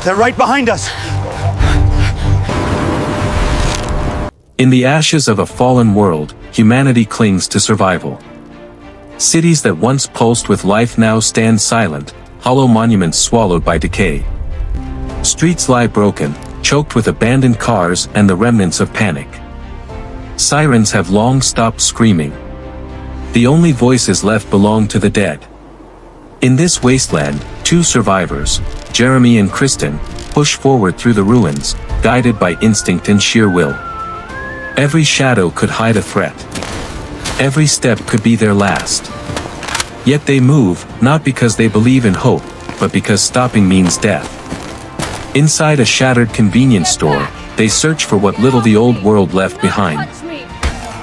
They're right behind us. In the ashes of a fallen world, humanity clings to survival. Cities that once pulsed with life now stand silent, hollow monuments swallowed by decay. Streets lie broken, choked with abandoned cars and the remnants of panic. Sirens have long stopped screaming. The only voices left belong to the dead. In this wasteland, two survivors, Jeremy and Kristen, push forward through the ruins, guided by instinct and sheer will. Every shadow could hide a threat. Every step could be their last. Yet they move, not because they believe in hope, but because stopping means death. Inside a shattered convenience store, they search for what little the old world left behind.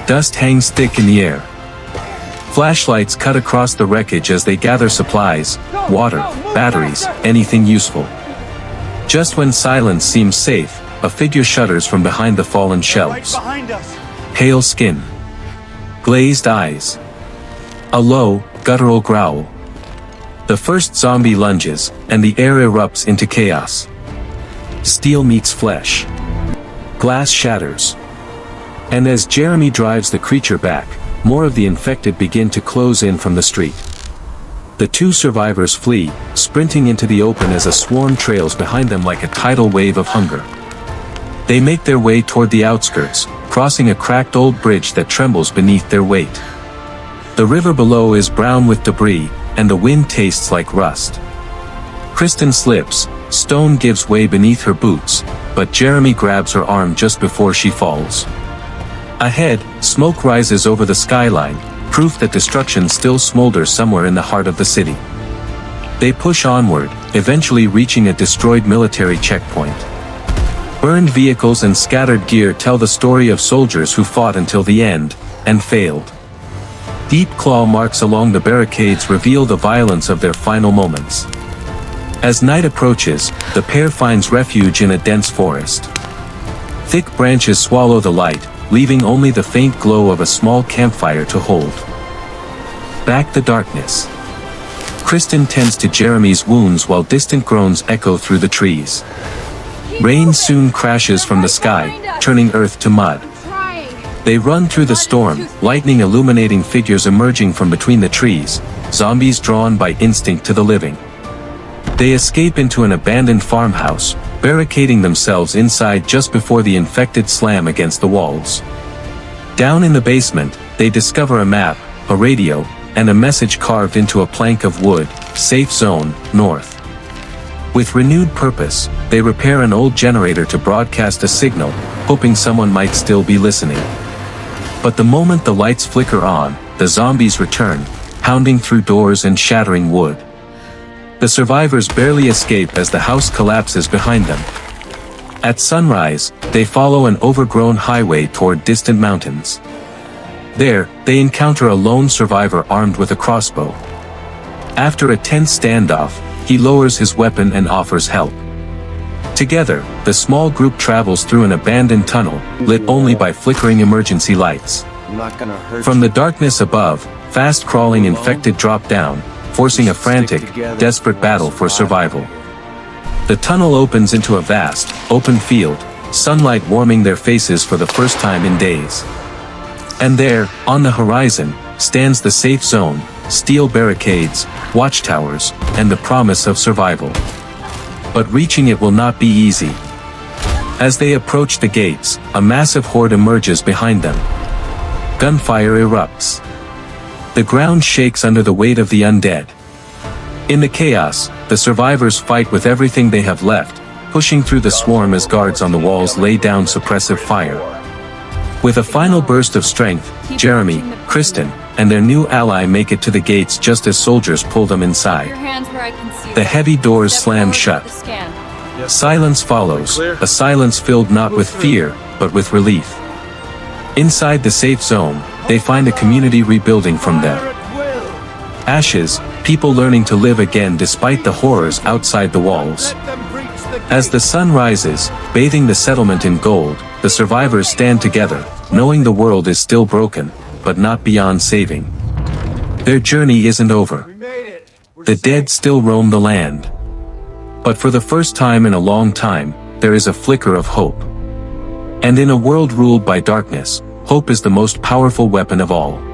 Dust hangs thick in the air. Flashlights cut across the wreckage as they gather supplies, water, batteries, anything useful. Just when silence seems safe, a figure shudders from behind the fallen shelves. Pale skin. Glazed eyes. A low, guttural growl. The first zombie lunges, and the air erupts into chaos. Steel meets flesh. Glass shatters. And as Jeremy drives the creature back, more of the infected begin to close in from the street. The two survivors flee, sprinting into the open as a swarm trails behind them like a tidal wave of hunger. They make their way toward the outskirts, crossing a cracked old bridge that trembles beneath their weight. The river below is brown with debris, and the wind tastes like rust. Kristen slips, stone gives way beneath her boots, but Jeremy grabs her arm just before she falls. Ahead, smoke rises over the skyline, proof that destruction still smolders somewhere in the heart of the city. They push onward, eventually reaching a destroyed military checkpoint. Burned vehicles and scattered gear tell the story of soldiers who fought until the end, and failed. Deep claw marks along the barricades reveal the violence of their final moments. As night approaches, the pair finds refuge in a dense forest. Thick branches swallow the light, leaving only the faint glow of a small campfire to hold. Back the darkness. Kristen tends to Jeremy's wounds while distant groans echo through the trees. Rain soon crashes from the sky, turning earth to mud. They run through the storm, lightning illuminating figures emerging from between the trees, zombies drawn by instinct to the living. They escape into an abandoned farmhouse, barricading themselves inside just before the infected slam against the walls. Down in the basement, they discover a map, a radio, and a message carved into a plank of wood, "Safe Zone, North." With renewed purpose, they repair an old generator to broadcast a signal, hoping someone might still be listening. But the moment the lights flicker on, the zombies return, pounding through doors and shattering wood. The survivors barely escape as the house collapses behind them. At sunrise, they follow an overgrown highway toward distant mountains. There, they encounter a lone survivor armed with a crossbow. After a tense standoff, he lowers his weapon and offers help. Together, the small group travels through an abandoned tunnel, lit only by flickering emergency lights. From the darkness above, fast-crawling infected drop down, forcing a frantic, desperate battle for survival. The tunnel opens into a vast, open field, sunlight warming their faces for the first time in days. And there, on the horizon, stands the safe zone, steel barricades, watchtowers, and the promise of survival. But reaching it will not be easy. As they approach the gates, a massive horde emerges behind them. Gunfire erupts. The ground shakes under the weight of the undead. In the chaos, the survivors fight with everything they have left, pushing through the swarm as guards on the walls lay down suppressive fire. With a final burst of strength, Jeremy, Kristen, and their new ally make it to the gates just as soldiers pull them inside. The heavy doors slam shut. Silence follows, a silence filled not with fear, but with relief. Inside the safe zone, they find a community rebuilding from them. Ashes, people learning to live again despite the horrors outside the walls. As the sun rises, bathing the settlement in gold, the survivors stand together, knowing the world is still broken, but not beyond saving. Their journey isn't over. The dead still roam the land. But for the first time in a long time, there is a flicker of hope. And in a world ruled by darkness, hope is the most powerful weapon of all.